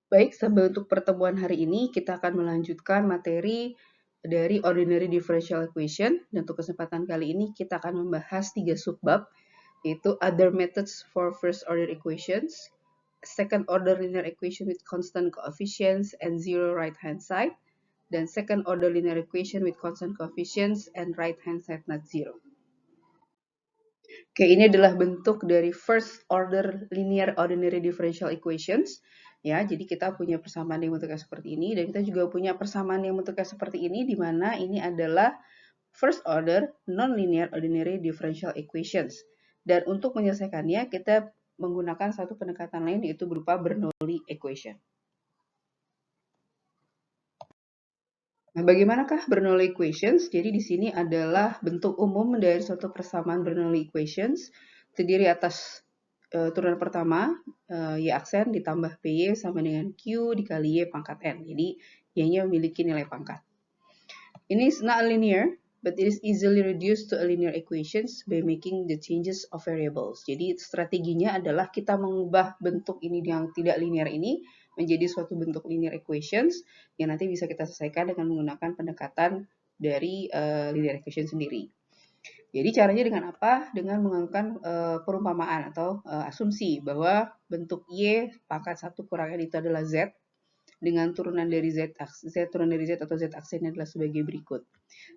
Baik, untuk pertemuan hari ini kita akan melanjutkan materi dari Ordinary Differential Equation, dan untuk kesempatan kali ini kita akan membahas 3 subbab, yaitu Other Methods for First Order Equations, Second Order Linear Equation with Constant Coefficients and Zero Right Hand Side, dan Second Order Linear Equation with Constant Coefficients and Right Hand Side Not Zero. Oke, ini adalah bentuk dari first order linear ordinary differential equations. Ya, jadi kita punya persamaan yang bentuknya seperti ini, dan kita juga punya persamaan yang bentuknya seperti ini, di mana ini adalah first order non-linear ordinary differential equations. Dan untuk menyelesaikannya, kita menggunakan satu pendekatan lain, yaitu berupa Bernoulli equation. Nah, bagaimanakah Bernoulli equations? Jadi di sini adalah bentuk umum dari suatu persamaan Bernoulli equations, terdiri atas turunan pertama, Y aksen ditambah PY sama dengan Q dikali Y pangkat N. Jadi Y-nya memiliki nilai pangkat. Ini is not linear, but it is easily reduced to a linear equations by making the changes of variables. Jadi strateginya adalah kita mengubah bentuk ini yang tidak linear ini menjadi suatu bentuk linear equations yang nanti bisa kita selesaikan dengan menggunakan pendekatan dari linear equation sendiri. Jadi caranya dengan apa? Dengan menggunakan perumpamaan atau asumsi bahwa bentuk Y pangkat 1 kurang N itu adalah Z, dengan turunan dari Z turunan dari Z atau Z aksennya adalah sebagai berikut.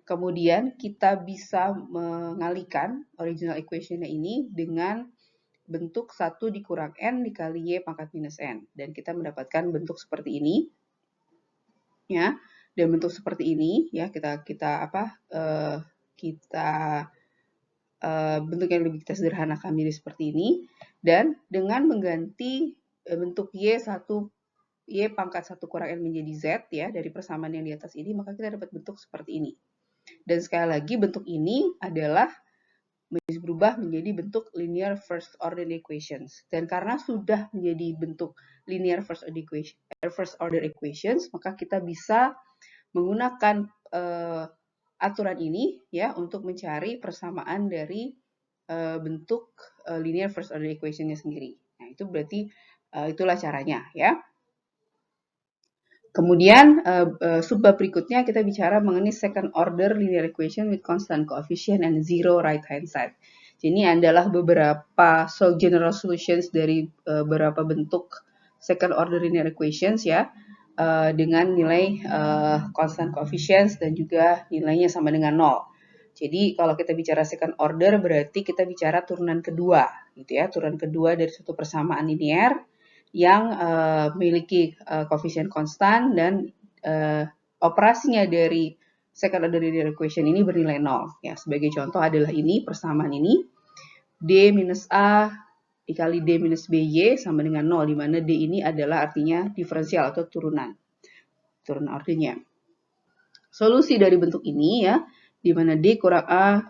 Kemudian kita bisa mengalihkan original equation-nya ini dengan bentuk 1 dikurang N dikali Y pangkat minus N. Dan kita mendapatkan bentuk seperti ini. Ya, dan bentuk seperti ini ya kita bentuk yang lebih kita sederhanakan menjadi seperti ini, dan dengan mengganti bentuk Y pangkat 1 kurang N menjadi Z ya dari persamaan yang di atas ini, maka kita dapat bentuk seperti ini. Dan sekali lagi bentuk ini adalah berubah menjadi bentuk linear first order equations. Dan karena sudah menjadi bentuk linear first order equations, maka kita bisa menggunakan aturan ini ya untuk mencari persamaan dari bentuk linear first order equation-nya sendiri. Nah, itu berarti itulah caranya ya. Kemudian subbab berikutnya kita bicara mengenai second order linear equation with constant coefficient and zero right hand side. Jadi ini adalah beberapa general solutions dari beberapa bentuk second order linear equations ya, dengan nilai constant coefficients dan juga nilainya sama dengan 0. Jadi kalau kita bicara second order berarti kita bicara turunan kedua gitu ya, turunan kedua dari suatu persamaan linear yang memiliki koefisien konstan dan operasinya dari second order linear equation ini bernilai 0. Ya, sebagai contoh adalah ini persamaan ini D minus A dikali D minus BY sama dengan 0, di mana D ini adalah artinya diferensial atau turunan ordernya. Solusi dari bentuk ini ya, di mana D kurang A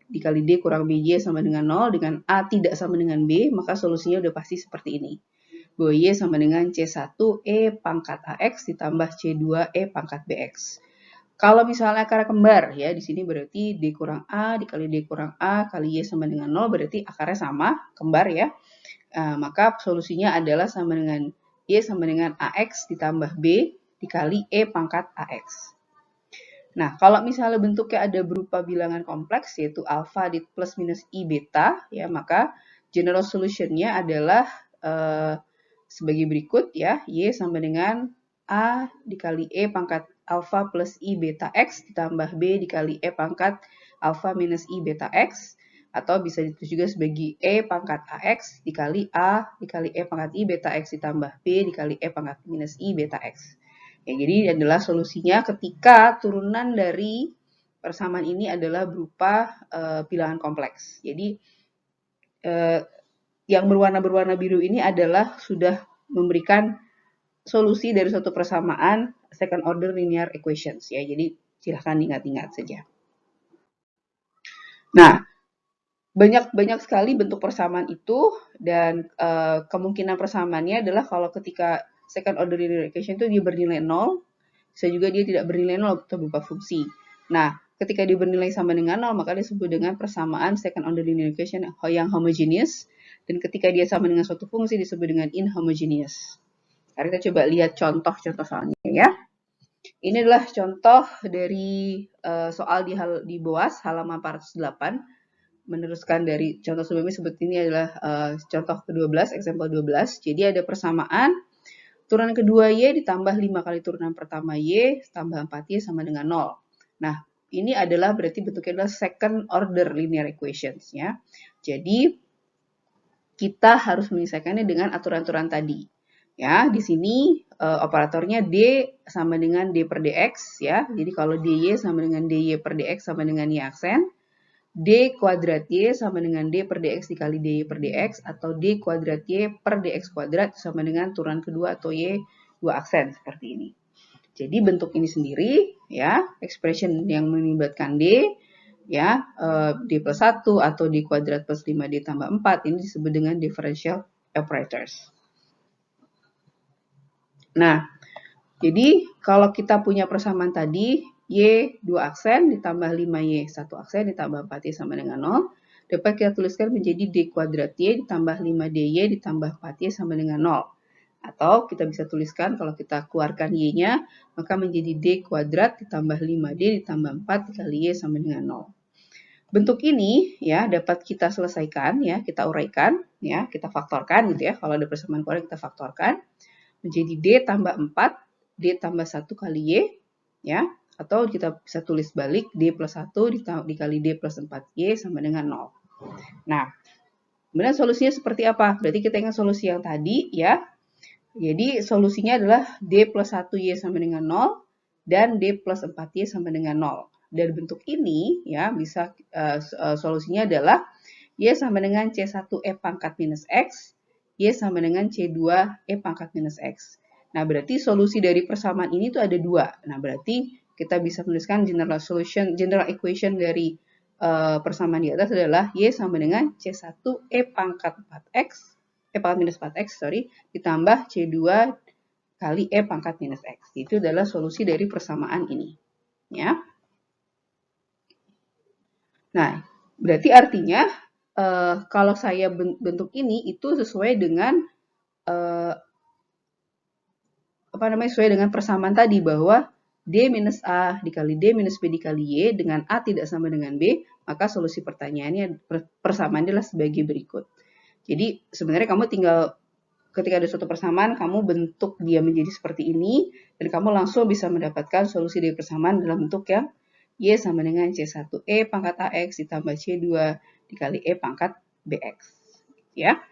dikali D kurang BY sama dengan 0, dengan A tidak sama dengan B, maka solusinya udah pasti seperti ini. Bahwa Y sama dengan C1E pangkat AX ditambah C2E pangkat BX. Kalau misalnya akarnya kembar, ya di sini berarti D kurang A dikali D kurang A kali Y sama dengan 0, berarti akarnya sama, kembar ya. Maka solusinya adalah sama dengan Y sama dengan AX ditambah B dikali E pangkat AX. Nah, kalau misalnya bentuknya ada berupa bilangan kompleks, yaitu alfa dit plus minus I beta, ya maka general solution-nya adalah sebagai berikut ya, Y sama dengan A dikali E pangkat alfa plus I beta X ditambah B dikali E pangkat alfa minus I beta X, atau bisa ditulis juga sebagai E pangkat AX dikali A dikali E pangkat I beta X ditambah B dikali E pangkat minus I beta X. Ya, jadi adalah solusinya ketika turunan dari persamaan ini adalah berupa bilangan kompleks. Jadi yang berwarna biru ini adalah sudah memberikan solusi dari suatu persamaan second order linear equations ya. Jadi silahkan ingat-ingat saja. Nah, banyak sekali bentuk persamaan itu, dan kemungkinan persamaannya adalah kalau ketika second order linear equation itu dia bernilai 0, bisa juga dia tidak bernilai 0 atau berupa fungsi. Nah, ketika dia bernilai sama dengan 0, maka disebut dengan persamaan second order linear equation yang homogeneous, dan ketika dia sama dengan suatu fungsi disebut dengan inhomogeneous. Mari kita coba lihat contoh-contoh soalnya ya. Ini adalah contoh dari soal di BOAS halaman 408. Meneruskan dari contoh sebelumnya seperti ini adalah contoh ke-12, example 12. Jadi ada persamaan turunan kedua Y ditambah 5 kali turunan pertama Y tambah 4Y sama dengan 0. Nah, ini adalah berarti bentuknya adalah second order linear equations ya. Jadi kita harus menyelesaikannya dengan aturan-aturan tadi. Ya, di sini operatornya D sama dengan D per dx ya. Jadi kalau dy sama dengan dy per dx sama dengan y aksen, d kuadrat y sama dengan d per dx dikali dy per dx atau d kuadrat y per dx kuadrat sama dengan turunan kedua atau y dua aksen seperti ini. Jadi bentuk ini sendiri ya, expression yang melibatkan d ya, d plus 1 atau d kuadrat plus 5d tambah 4 ini disebut dengan differential operators. Nah, jadi kalau kita punya persamaan tadi, Y 2 aksen ditambah 5Y 1 aksen ditambah 4Y sama dengan 0, dapat kita tuliskan menjadi D kuadrat Y ditambah 5DY ditambah 4Y sama dengan 0. Atau kita bisa tuliskan kalau kita keluarkan Y-nya, maka menjadi D kuadrat ditambah 5D ditambah 4 dikali Y sama dengan 0. Bentuk ini ya dapat kita selesaikan ya, kita uraikan ya, kita faktorkan gitu ya. Kalau ada persamaan kuadrat kita faktorkan menjadi D tambah 4, D tambah 1 kali Y, ya. Atau kita bisa tulis balik, D plus 1 dikali D plus 4Y sama dengan 0. Nah, kemudian solusinya seperti apa? Berarti kita ingat solusi yang tadi, ya. Jadi, solusinya adalah D plus 1Y sama dengan 0, dan D plus 4Y sama dengan 0. Dari bentuk ini, ya, bisa solusinya adalah Y sama dengan C1E pangkat minus X, Y sama dengan C2E pangkat minus X. Nah, berarti solusi dari persamaan ini tuh ada dua. Nah, berarti kita bisa menuliskan general equation dari persamaan di atas adalah Y sama dengan C1E pangkat 4X, pangkat minus 4X, ditambah C2 kali E pangkat minus X. Itu adalah solusi dari persamaan ini. Ya. Nah, berarti artinya kalau saya bentuk ini itu sesuai dengan sesuai dengan persamaan tadi bahwa D minus A dikali D minus B dikali Y dengan A tidak sama dengan B, maka solusi pertanyaannya persamaannya adalah sebagai berikut. Jadi sebenarnya kamu tinggal ketika ada suatu persamaan, kamu bentuk dia menjadi seperti ini, dan kamu langsung bisa mendapatkan solusi dari persamaan dalam bentuk yang Y sama dengan C1E pangkat AX ditambah C2 dikali E pangkat BX. Ya.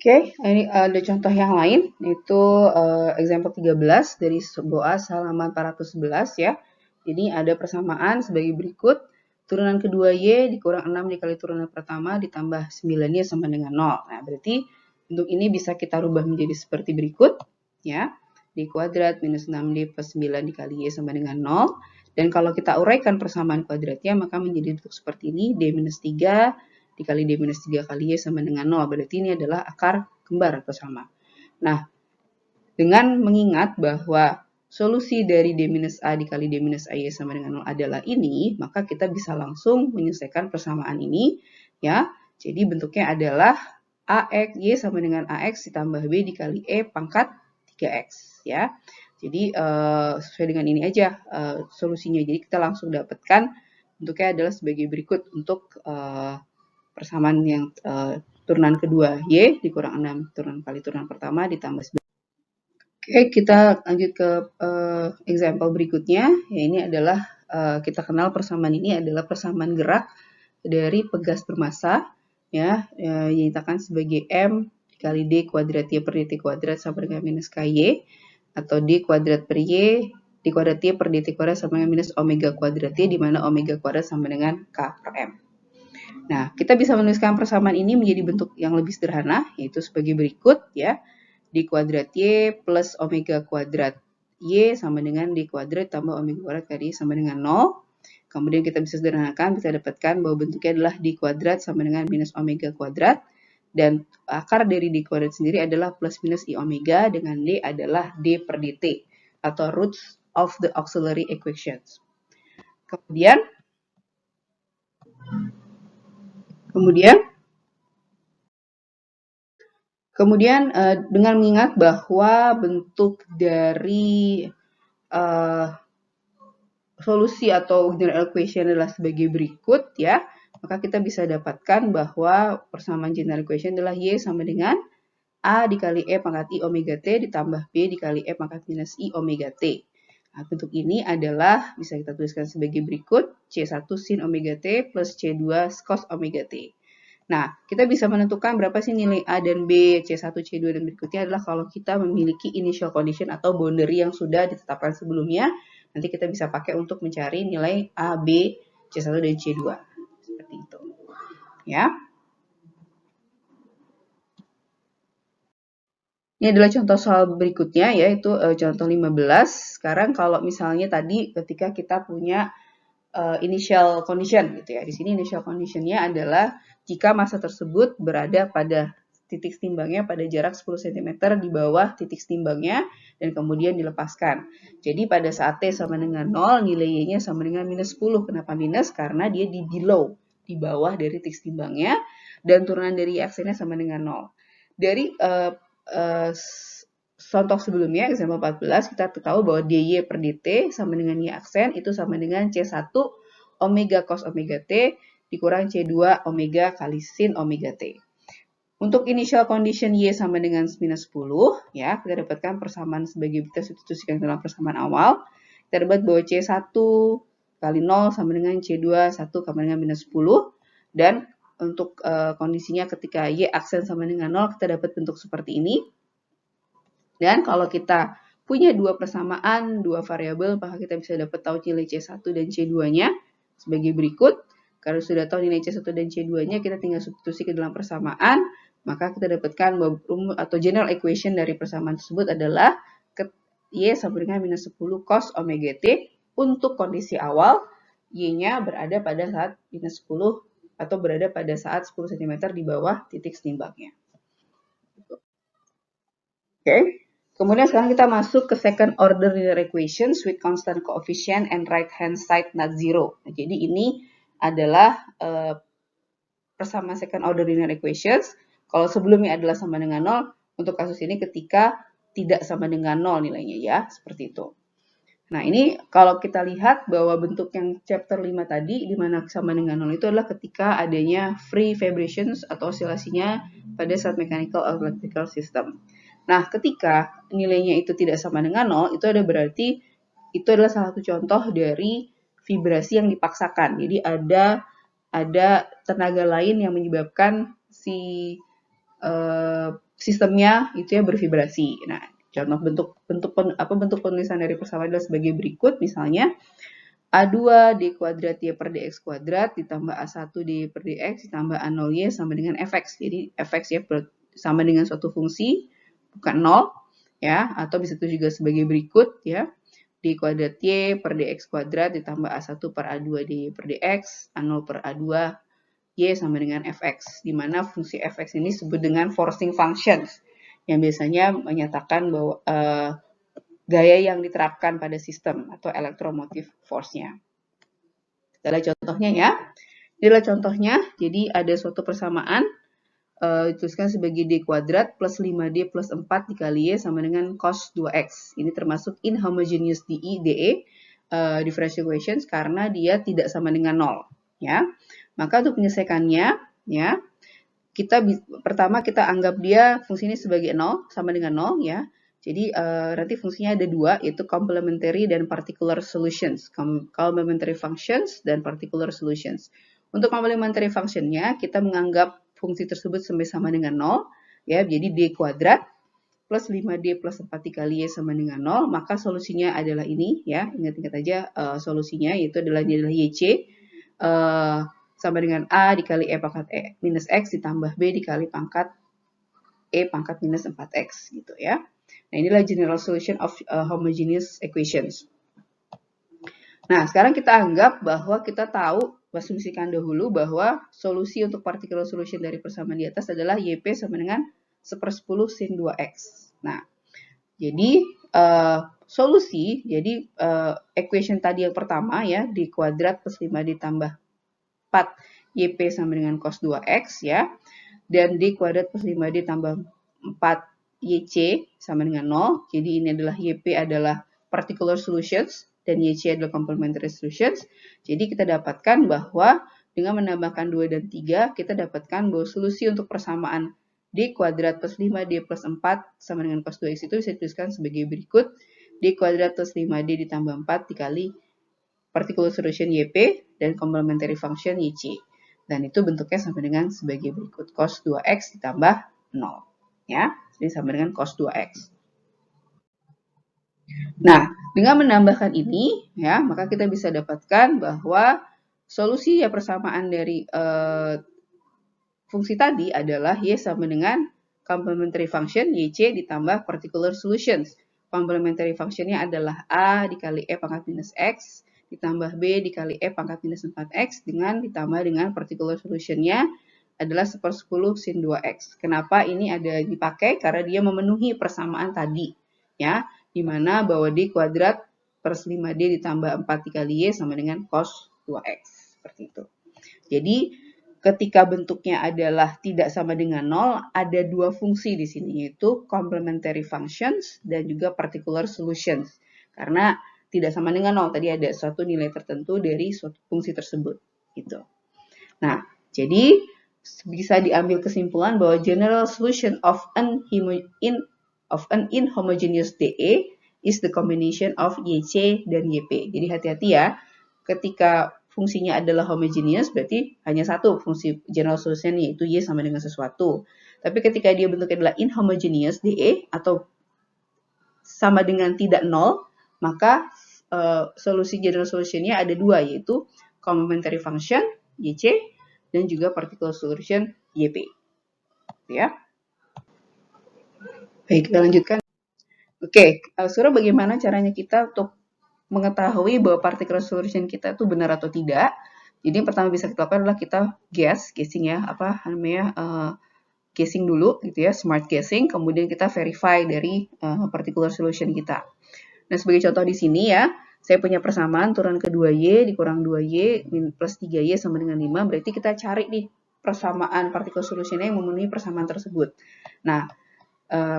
Oke, ini ada contoh yang lain, yaitu example 13 dari BOAS halaman 411 ya. Jadi ada persamaan sebagai berikut, turunan kedua Y dikurang 6 dikali turunan pertama ditambah 9Y sama dengan 0. Nah, berarti untuk ini bisa kita rubah menjadi seperti berikut, ya. D kuadrat minus 6D plus 9 dikali Y sama dengan 0. Dan kalau kita uraikan persamaan kuadratnya, maka menjadi bentuk seperti ini, D minus 3 dikali D minus 3 kali Y sama dengan 0. Berarti ini adalah akar kembar atau sama. Nah, dengan mengingat bahwa solusi dari D minus A dikali D minus AY sama dengan 0 adalah ini, maka kita bisa langsung menyelesaikan persamaan ini. Ya, jadi bentuknya adalah AX, Y sama dengan AX ditambah B dikali E pangkat 3X. Ya, jadi sesuai dengan ini aja solusinya. Jadi kita langsung dapatkan bentuknya adalah sebagai berikut untuk persamaan yang turunan kedua Y dikurang 6 turunan kali turunan pertama ditambah 9. Oke, kita lanjut ke example berikutnya. Ya, ini adalah kita kenal persamaan ini adalah persamaan gerak dari pegas bermassa ya, dinyatakan sebagai M dikali D kuadrat Y per dt kuadrat sama dengan minus KY atau D kuadrat per Y D kuadrat Y per dt kuadrat sama dengan minus omega kuadrat Y di mana omega kuadrat sama dengan K per M. Nah, kita bisa menuliskan persamaan ini menjadi bentuk yang lebih sederhana, yaitu sebagai berikut ya. D kuadrat Y plus omega kuadrat Y sama dengan D kuadrat tambah omega kuadrat kali sama dengan 0. Kemudian kita bisa sederhanakan, bisa dapatkan bahwa bentuknya adalah D kuadrat sama dengan minus omega kuadrat. Dan akar dari D kuadrat sendiri adalah plus minus I omega dengan D adalah D per dt atau roots of the auxiliary equations. Kemudian Kemudian dengan mengingat bahwa bentuk dari solusi atau general equation adalah sebagai berikut ya, maka kita bisa dapatkan bahwa persamaan general equation adalah Y sama dengan A dikali E pangkat I omega T ditambah B dikali E pangkat minus I omega T. Nah, bentuk ini adalah bisa kita tuliskan sebagai berikut, C1 sin omega T plus C2 cos omega T. Nah, kita bisa menentukan berapa sih nilai A dan B, C1, C2, dan berikutnya adalah kalau kita memiliki initial condition atau boundary yang sudah ditetapkan sebelumnya, nanti kita bisa pakai untuk mencari nilai A, B, C1, dan C2. Seperti itu. Ya. Ini adalah contoh soal berikutnya, yaitu contoh 15. Sekarang kalau misalnya tadi ketika kita punya initial condition gitu ya. Di sini initial conditionnya adalah jika massa tersebut berada pada titik timbangnya pada jarak 10 cm di bawah titik timbangnya dan kemudian dilepaskan. Jadi pada saat T sama dengan 0, nilai Y-nya sama dengan minus 10. Kenapa minus? Karena dia di below, di bawah dari titik timbangnya, dan turunan dari Y-nya sama dengan 0. Dari contoh sebelumnya, example 14, kita tahu bahwa dy per dt sama dengan y aksen itu sama dengan C1 omega cos omega t dikurang C2 omega kali sin omega t. Untuk initial condition y sama dengan minus 10, ya, kita dapatkan persamaan sebagai kita substitusikan dalam persamaan awal. Kita dapat bahwa C1 kali 0 sama dengan C2 1 sama dengan minus 10. Dan untuk kondisinya ketika y aksen sama dengan 0, kita dapat bentuk seperti ini. Dan kalau kita punya dua persamaan, dua variabel, maka kita bisa dapat tahu nilai C1 dan C2-nya sebagai berikut. Kalau sudah tahu nilai C1 dan C2-nya, kita tinggal substitusi ke dalam persamaan, maka kita dapatkan bahwa rumus atau general equation dari persamaan tersebut adalah Y sama dengan minus 10 cos omega T untuk kondisi awal, Y-nya berada pada saat minus 10 atau berada pada saat 10 cm di bawah titik setimbangnya. Oke. Kemudian sekarang kita masuk ke second order linear equations with constant coefficient and right hand side not zero. Nah, jadi ini adalah persamaan second order linear equations. Kalau sebelumnya adalah sama dengan 0, untuk kasus ini ketika tidak sama dengan 0 nilainya ya, seperti itu. Nah, ini kalau kita lihat bahwa bentuk yang chapter 5 tadi, di mana sama dengan 0 itu adalah ketika adanya free vibrations atau osilasinya pada saat mechanical or electrical system. Nah, ketika nilainya itu tidak sama dengan 0, itu ada berarti itu adalah salah satu contoh dari vibrasi yang dipaksakan. Jadi ada tenaga lain yang menyebabkan si sistemnya itu ya bervibrasi. Nah, contoh bentuk penulisan dari persamaan adalah sebagai berikut, misalnya A2 D kuadrat Y per DX kuadrat ditambah A1 D per DX ditambah A0 Y sama dengan fx. Jadi fx ya sama dengan suatu fungsi bukan 0 ya, atau bisa itu juga sebagai berikut ya. D kuadrat Y per DX kuadrat ditambah A1 per A2 D per DX, A0 per A2 Y sama dengan fx, di mana fungsi fx ini disebut dengan forcing functions yang biasanya menyatakan bahwa gaya yang diterapkan pada sistem atau electromotive force-nya. Adalah contohnya ya. Ini adalah contohnya, jadi ada suatu persamaan dituliskan sebagai D kuadrat plus 5D plus 4 dikali Y sama dengan cos 2X. Ini termasuk inhomogeneous DE, differential equations, karena dia tidak sama dengan 0. Ya. Maka untuk menyelesaikannya, ya, pertama kita anggap dia fungsi ini sebagai 0, sama dengan 0, ya. Jadi nanti fungsinya ada dua, yaitu complementary dan particular solutions. Complementary functions dan particular solutions. Untuk complementary function-nya, kita menganggap fungsi tersebut sama dengan 0, ya, jadi D kuadrat plus 5D plus 4 dikali Y sama dengan 0, maka solusinya adalah ini, ya, ingat-ingat aja solusinya, yaitu adalah YC sama dengan A dikali E pangkat E minus X ditambah B dikali pangkat E pangkat minus 4X, gitu ya. Nah, inilah general solution of homogeneous equations. Nah, sekarang kita anggap bahwa kita tahu, asumsikan dahulu bahwa solusi untuk particular solution dari persamaan di atas adalah YP sama dengan 1/10 sin 2X. Nah, jadi solusi, jadi equation tadi yang pertama ya, D kuadrat plus 5 ditambah 4 YP sama dengan cos 2X ya, dan D kuadrat plus 5D tambah 4YC sama dengan 0. Jadi ini adalah YP adalah particular solutions dan YC adalah complementary solutions. Jadi kita dapatkan bahwa dengan menambahkan 2 dan 3, kita dapatkan bahwa solusi untuk persamaan D kuadrat plus 5D plus 4 sama dengan cos 2X itu bisa dituliskan sebagai berikut. D kuadrat plus 5D ditambah 4 dikali particular solution YP dan complementary function YC. Dan itu bentuknya sama dengan sebagai berikut. Cos 2X ditambah 0. Ya, jadi sama dengan cos 2X. Nah, dengan menambahkan ini, ya, maka kita bisa dapatkan bahwa solusi ya persamaan dari fungsi tadi adalah Y sama dengan complementary function YC ditambah particular solutions. Complementary functionnya adalah A dikali E pangkat minus X ditambah B dikali E pangkat minus 4X ditambah dengan particular solutionnya adalah 1/10 sin 2X. Kenapa ini ada dipakai? Karena dia memenuhi persamaan tadi. Ya, di mana bahwa D kuadrat plus 5D ditambah 4 dikali Y sama dengan cos 2X. Seperti itu. Jadi, ketika bentuknya adalah tidak sama dengan 0, ada dua fungsi di sini, yaitu complementary functions dan juga particular solutions. Karena tidak sama dengan 0, tadi ada suatu nilai tertentu dari suatu fungsi tersebut. Gitu. Nah, jadi bisa diambil kesimpulan bahwa general solution of an inhomogeneous DE is the combination of YC dan YP. Jadi hati-hati ya, ketika fungsinya adalah homogeneous berarti hanya satu fungsi general solution yaitu Y sama dengan sesuatu. Tapi ketika dia bentuknya adalah inhomogeneous DE atau sama dengan tidak nol, maka solusi general solutionnya ada dua, yaitu complementary function YC dan juga particular solution YP. Ya. Baik, kita lanjutkan. Oke, Sura, bagaimana caranya kita untuk mengetahui bahwa particular solution kita itu benar atau tidak? Jadi yang pertama bisa kita lakukan adalah kita guessing ya, guessing dulu gitu ya, smart guessing, kemudian kita verify dari particular solution kita. Nah, sebagai contoh di sini ya, saya punya persamaan turun ke 2Y dikurang 2Y plus 3Y sama dengan 5, berarti kita cari nih persamaan particular solution-nya yang memenuhi persamaan tersebut. Nah,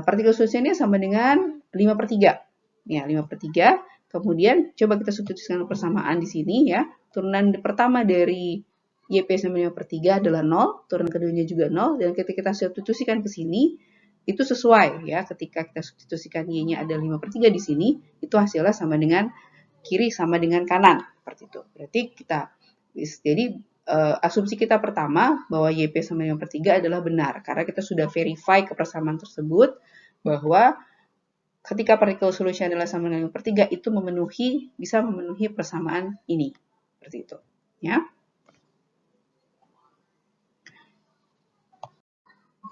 particular solution-nya sama dengan 5/3. Ya, 5/3. Kemudian coba kita substitusikan persamaan di sini ya. Turunan pertama dari YP sama 5/3 adalah 0, turunan keduanya juga 0, dan ketika kita substitusikan ke sini, itu sesuai ya. Ketika kita substitusikan Y-nya ada 5/3 di sini, itu hasilnya sama dengan kiri sama dengan kanan, seperti itu. Berarti jadi asumsi kita pertama bahwa YP sama 5/3 adalah benar, karena kita sudah verify kepersamaan tersebut bahwa ketika particular solution adalah sama dengan 5/3 itu bisa memenuhi persamaan ini, seperti itu. Ya.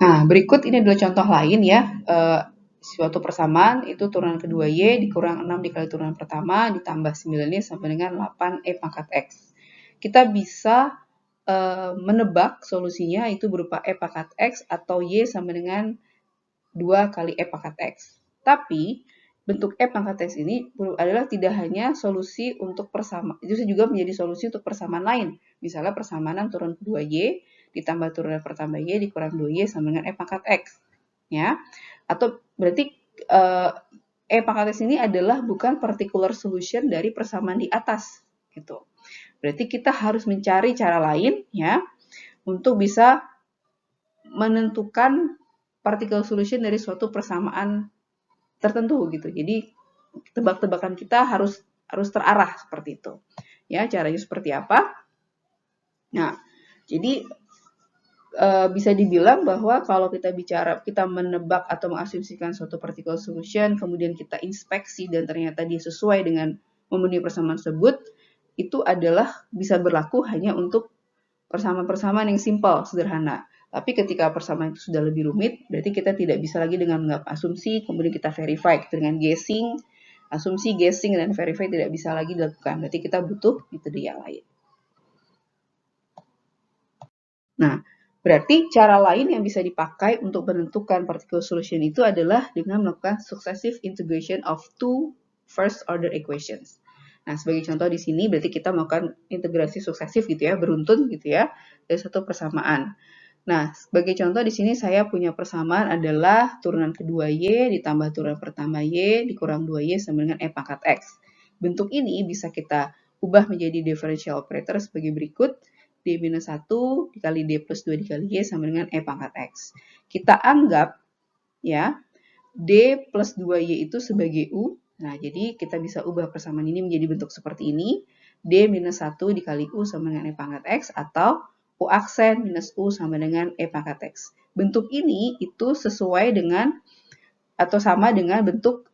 Nah, berikut ini adalah contoh lain ya. Suatu persamaan itu turunan kedua Y dikurang 6 dikali turunan pertama ditambah 9Y sama dengan 8E pangkat X. Kita bisa menebak solusinya itu berupa E pangkat X atau Y sama dengan 2 kali E pangkat X. Tapi bentuk E pangkat X ini adalah tidak hanya solusi untuk persamaan, itu juga menjadi solusi untuk persamaan lain. Misalnya persamaan turun kedua Y ditambah turunan pertama Y dikurang 2Y sama dengan E pangkat X. Ya. Atau berarti E pangkat X ini adalah bukan particular solution dari persamaan di atas. Gitu. Berarti kita harus mencari cara lain ya untuk bisa menentukan particular solution dari suatu persamaan tertentu gitu. Jadi tebak-tebakan kita harus terarah seperti itu. Ya, caranya seperti apa? Nah, jadi bisa dibilang bahwa kalau kita menebak atau mengasumsikan suatu particular solution, kemudian kita inspeksi dan ternyata dia sesuai dengan memenuhi persamaan tersebut, itu adalah bisa berlaku hanya untuk persamaan-persamaan yang simpel, sederhana. Tapi ketika persamaan itu sudah lebih rumit, berarti kita tidak bisa lagi dengan menganggap asumsi, kemudian kita verify dengan guessing, asumsi, guessing, dan verify tidak bisa lagi dilakukan. Berarti kita butuh metode yang lain. Nah, berarti cara lain yang bisa dipakai untuk menentukan particular solution itu adalah dengan melakukan successive integration of two first order equations. Nah, sebagai contoh di sini berarti kita melakukan integrasi suksesif gitu ya, beruntun gitu ya, dari satu persamaan. Nah, sebagai contoh di sini saya punya persamaan adalah turunan kedua Y ditambah turunan pertama Y dikurang 2Y sama dengan E pangkat X. Bentuk ini bisa kita ubah menjadi differential operator sebagai berikut. D minus 1 dikali D plus 2 dikali Y sama dengan E pangkat X. Kita anggap ya D plus 2Y itu sebagai U. Nah, jadi kita bisa ubah persamaan ini menjadi bentuk seperti ini. D minus 1 dikali U sama dengan E pangkat X atau U aksen minus U sama dengan E pangkat X. Bentuk ini itu sesuai dengan atau sama dengan bentuk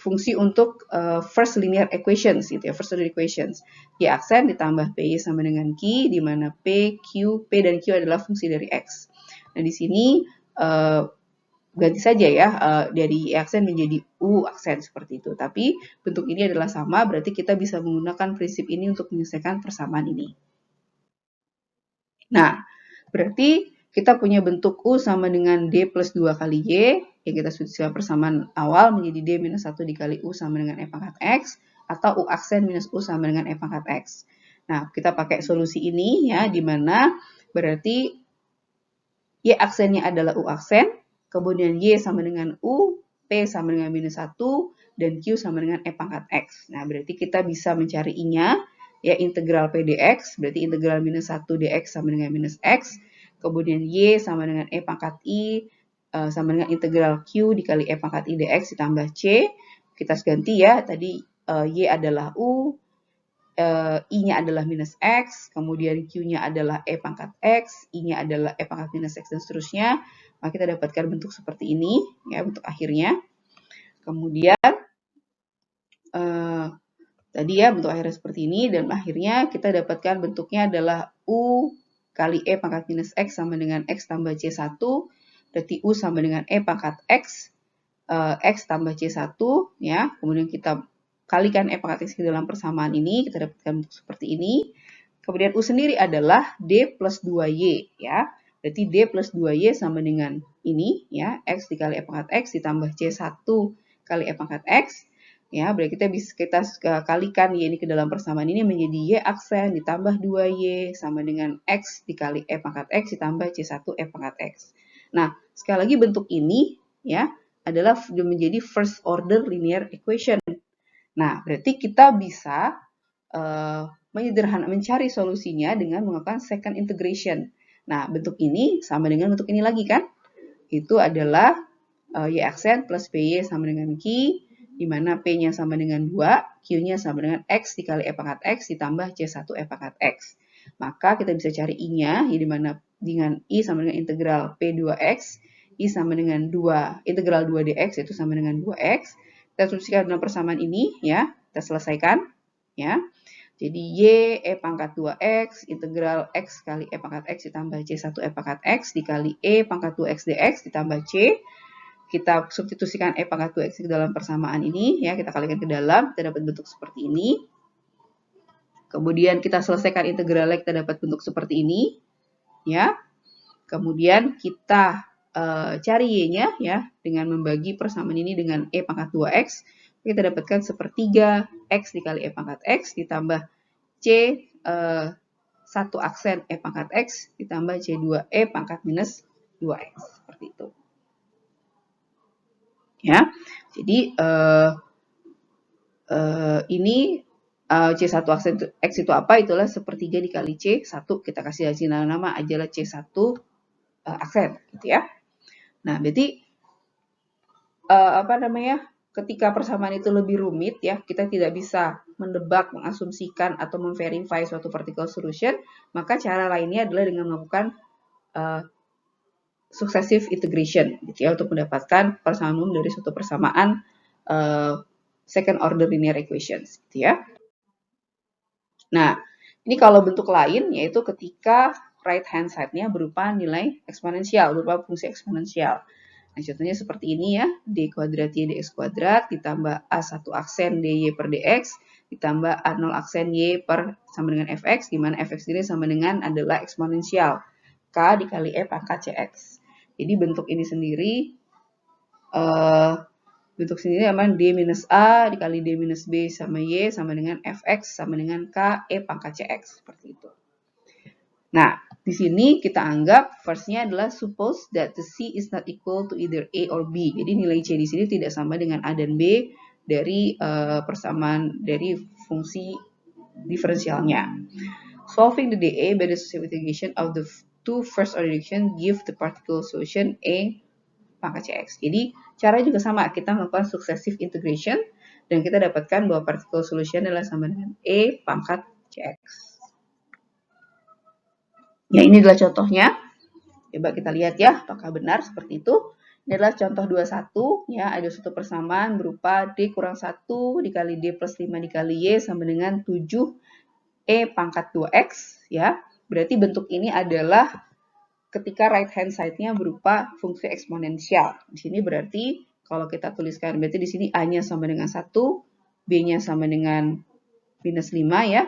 fungsi untuk first linear equations gitu ya, first linear equations. Y aksen ditambah PY sama dengan Q, di mana P, Q, P dan Q adalah fungsi dari X. Nah, di sini ganti saja ya dari Y aksen menjadi U aksen seperti itu. Tapi bentuk ini adalah sama, berarti kita bisa menggunakan prinsip ini untuk menyelesaikan persamaan ini. Nah, berarti kita punya bentuk U sama dengan D plus 2 kali Y, yang kita sudah persamaan awal menjadi D minus 1 dikali U sama dengan E pangkat X, atau U aksen minus U sama dengan E pangkat X. Nah, kita pakai solusi ini ya, di mana berarti Y aksennya adalah U aksen, kemudian Y sama dengan U, P sama dengan minus 1, dan Q sama dengan E pangkat X. Nah, berarti kita bisa mencari I-nya, ya integral P dx, berarti integral minus 1 dx sama dengan minus X, kemudian Y sama dengan E pangkat I, sama dengan integral Q dikali E pangkat I dx ditambah C. Kita ganti ya, tadi Y adalah U, I-nya adalah minus X, kemudian Q-nya adalah E pangkat X, I-nya adalah E pangkat minus X, dan seterusnya. Maka kita dapatkan bentuk seperti ini, ya bentuk akhirnya. Kemudian, tadi ya bentuk akhirnya seperti ini, dan akhirnya kita dapatkan bentuknya adalah U kali E pangkat minus X sama dengan X tambah C1, berarti U sama dengan E pangkat X, X tambah C1, ya. Kemudian kita kalikan E pangkat X ke dalam persamaan ini, kita dapatkan bentuk seperti ini. Kemudian U sendiri adalah D plus 2Y, ya. Berarti D plus 2Y sama dengan ini, ya. X dikali E pangkat X ditambah C1 kali E pangkat X. Ya, berarti kita kalikan Y ini ke dalam persamaan ini menjadi Y aksen ditambah 2Y sama dengan X dikali E pangkat X ditambah C1 E pangkat X. Nah, sekali lagi bentuk ini, ya, adalah menjadi first order linear equation. Nah, berarti kita bisa mencari solusinya dengan melakukan second integration. Nah, bentuk ini sama dengan bentuk ini lagi kan? Itu adalah Y aksen plus PY sama dengan Q, di mana P-nya sama dengan 2, Q-nya sama dengan X dikali E pangkat X ditambah C1 E pangkat X. Maka kita bisa cari I-nya, di mana dengan I sama dengan integral P2X, I sama dengan 2, integral 2 dx itu sama dengan 2x. Kita substitusikan dalam persamaan ini, ya, kita selesaikan, ya. Jadi Y E pangkat 2x, integral X kali E pangkat X ditambah C1 E pangkat X dikali E pangkat 2x dx ditambah C. Kita substitusikan E pangkat 2x ke dalam persamaan ini, ya, kita kalikan ke dalam, kita dapat bentuk seperti ini. Kemudian kita selesaikan integralnya, kita dapat bentuk seperti ini, ya. Kemudian kita cari Y-nya, ya, dengan membagi persamaan ini dengan E pangkat 2x, kita dapatkan sepertiga X dikali E pangkat X ditambah C 1 aksen E pangkat X ditambah C2E pangkat minus 2X. Seperti itu. Ya, jadi ini C1 aksen X itu apa? Itulah sepertiga dikali C1, kita kasih nama aja lah C1 aksen, gitu ya. Nah, berarti ketika persamaan itu lebih rumit, ya, kita tidak bisa mendebak, mengasumsikan atau memverify suatu particle solution, maka cara lainnya adalah dengan melakukan successive integration, gitu ya, untuk mendapatkan persamaan umum dari suatu persamaan second order linear equations, gitu ya. Nah, ini kalau bentuk lain, yaitu ketika right hand side-nya berupa nilai eksponensial, berupa fungsi eksponensial. Nah, contohnya seperti ini ya, D kuadrat Y dx kuadrat ditambah A1 aksen dy per dx ditambah A0 aksen Y per sama dengan fx, di mana fx ini sama dengan adalah eksponensial K dikali E pangkat Cx. Jadi bentuk ini sendiri, sama D minus A dikali D minus B sama Y sama dengan fx sama dengan K E pangkat Cx, seperti itu. Nah, Di sini kita anggap first-nya adalah suppose that the C is not equal to either A or B. Jadi nilai C di sini tidak sama dengan A dan B dari persamaan dari fungsi diferensialnya. Solving the dA by the successive integration of the two first order equation give the particular solution A pangkat Cx. Jadi cara juga sama, kita melakukan successive integration dan kita dapatkan bahwa particular solution adalah sama dengan E pangkat Cx. Ya, ini adalah contohnya. Coba kita lihat ya, apakah benar seperti itu. Ini adalah contoh 21, ya, ada suatu persamaan berupa D kurang 1 dikali D plus 5 dikali Y sama dengan 7E pangkat 2X, ya. Berarti bentuk ini adalah ketika right hand side-nya berupa fungsi eksponensial. Di sini berarti kalau kita tuliskan, berarti di sini A-nya sama dengan 1, B-nya sama dengan minus 5, ya.